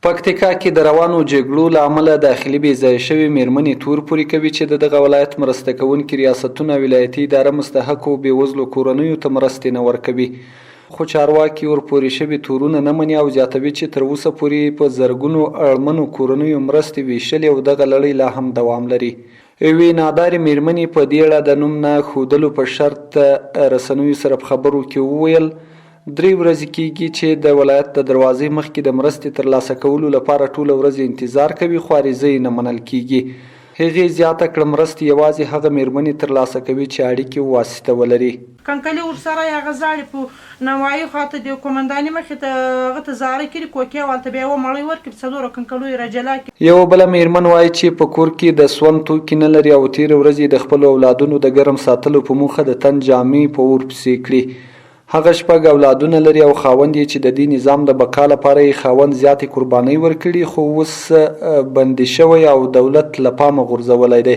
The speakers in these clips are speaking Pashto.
پکتیکا کې د روانو جګړو له امله داخلي بې ځایه شوې میرمنې تور پورې کوي چې د دغه ولایت مرسته کوونکي ریاستونه ولایتي اداره مستحقو بېوزلو کورنیو ته مرستې نه ورکوي، خو چارواکي ورپورې شوي تورونه نه مني او زیاتوي چې تر اوسه پورې په زرګونو اړمنو کورنیو مرستې ویشلې او دغه لړۍ لا هم دوام لري. یوې نادارې میرمنې په دې اړه د نوم نه ښودلو په شرط رسنیو سره په خبرو کې وویل 3 ورځې کېږي چې د ولایت د دروازې مخکې د مرستې ترلاسه کولو لپاره ټوله ورځ انتظار کوي خو عریضه یې نه منل کېږي. هغې زیاته کړه مرستې یوازې هغه میرمنې ترلاسه کوي چې اړیکې واسطه ولري. کنکلي ورسره هغه زاړې په نوایي خواته د قومندانې مخې ته هغه ته زاره کړي کوکې والته بیا یوه مړۍ ورکړي په 4 کنکلو یې راجلا کړي. یوه بله میرمن وایي چې په کور کې د سون توکي نه لري او تېره ورځ یې د خپلو اولادونو د ګرم ساتلو په موخه د تن جامې په اور پسې کړي. هغه 6 اولادونه لري او خاوند یې چې د دې نظام د بقا لپاره یې خاوند زیاتې قربانۍ ورکړي خو اوس بندي شوی او دولت له پامه غورځولی دی.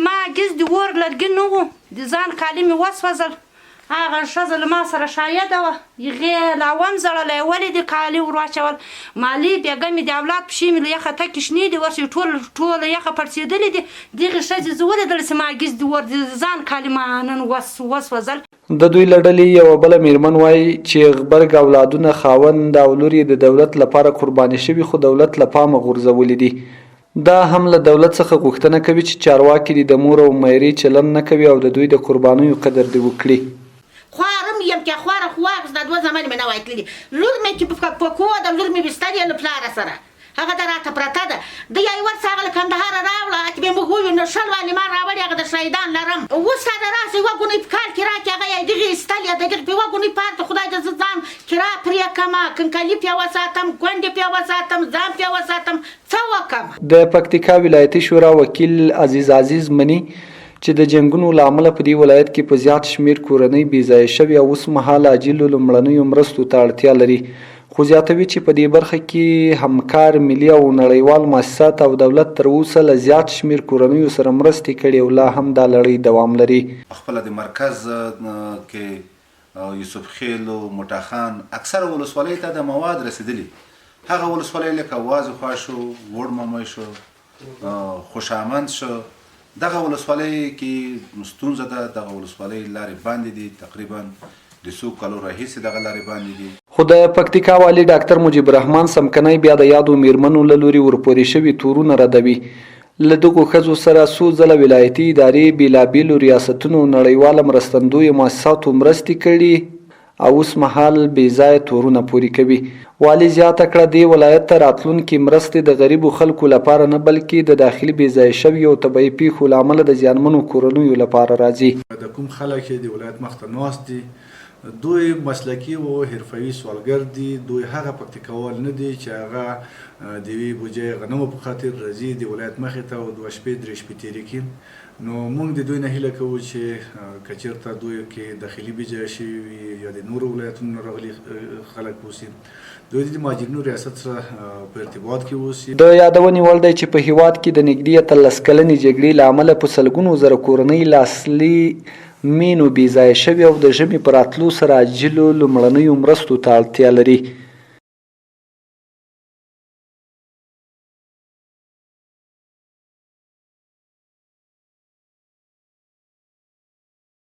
ما ګز د اور لرګي نه و د ځان کالي مې وسوځل، هغه ښځه له ما سره شایده وه، هغې لا ومزړلی ولې دې کالي ور واچول، مالي بېګه مې د اولاد پښې مې له یخه تکې شنې دي ورشي ټوله یخه پړسېدلې دي. دغې ښځې زه ولیدل چې ما ګز د اور د ځان کالي ما نن وسوځل. د دوی له ډلې یوه بله میرمن وایي چې غبرګ اولادونه خاوند او لور یې د دولت لپاره قرباني شوي خو دولت له پامه غورځولي دي. دا هم له دولت څخه غوښتنه کوي چې چارواکي د مور او میرې چلند نه کوي او د دوی د قربانیو قدر دې وکړي. خوارم یم که خواره خو واخیسته 2 زمانې مې نه وای تللي، لور مې چې په کور ده لور مې بستر له پلاره سره هغه د راته پرته ده، د یو ورځ هغه له کندهاره راوړه چې بیا موږ ووینو شل والیمان راوړي هغه د شهیدان لرم، اوس راته راسي 2 ګونۍ په کال کې راکړي هغه یې دغې ایستلې دغې په 2 ګونۍ پارته خدای ته زه ځان کرا پرې کړمه، کنکلي پې وساتم، کونډې پې وساتم، ځان پې وساتم، څه وکړم. د پکتیکا ولایتي شورا وکیل عزیز مني چې د جنګونو له امله په دې ولایت کې په زیات شمېر کورنۍ بې ځایه شوي او اوس مهال عاجلو لومړنیو مرستو ته اړتیا لري، خو زیاتوي چې په دې برخه کې همکار ملي او نړیوال مؤسسات او دولت تر اوسه له زیات شمېر کورنیو سره مرستې کړي او لا هم دا لړۍ دوام لري. خپله د مرکز کې یوسف خیل او موټا خان اکثره ولسوالیو ته د مواد رسېدلي، هغه ولسوالۍ لکه وازخوا شو، وړ ممی شو، خوشامند شو، دغه ولسوالۍ کې ستونزه ده، دغه ولسوالۍ لارې باندې دي، تقریبا د 100 کالو راهیسې دغه لارې باندې دي. خو د پکتیکا والی ډاکټر مجیب الرحمن سمکنی بیا د یادو میرمنو له لوري ورپورې شوي تورونه ردوي. له دغو ښځو سره څو ځله ولایتي ادارې بېلابېلو ریاستونو نړیواله مرستندویو مؤسساتو مرستې کړي او اوس مهال بې ځایه تورونه پورې کوي. والي زیاته کړه دې ولایت ته راتلونکي مرستې د غریبو خلکو لپاره نه بلکې د داخلي بې ځایه شویو او طبیعي پیښو له امله د زیانمنو کورنیو لپاره راځي. د کوم خلک چې د ولایت مخ ته ناست دي دوی مسلکي او حرفوي سوالګر دي، دوی هغه پکتیکاوال نه دي چې هغه د یوې بوجۍ غنمو په خاطر راځي د ولایت مخې ته او 2 شپې 3 شپې تېرې کړي. نو موږ د دوی نه هیله کوو چې که چېرته دوی کې داخلي بې ځایه شوي وي یا د نورو ولایتونو نه راغلي خلک اوسي دوی د مهاجرینو ریاست سره په ارتباط کې اوسي. د یادونې وړ دی چې په هېواد کې د نږدې 13 کلنې جګړې له امله په سلګونو زره کورنۍ له اصلي مینو بې ځایه شوي او د ژمي په راتلو سره عاجلو لومړنیو مرستو ته اړتیا لري.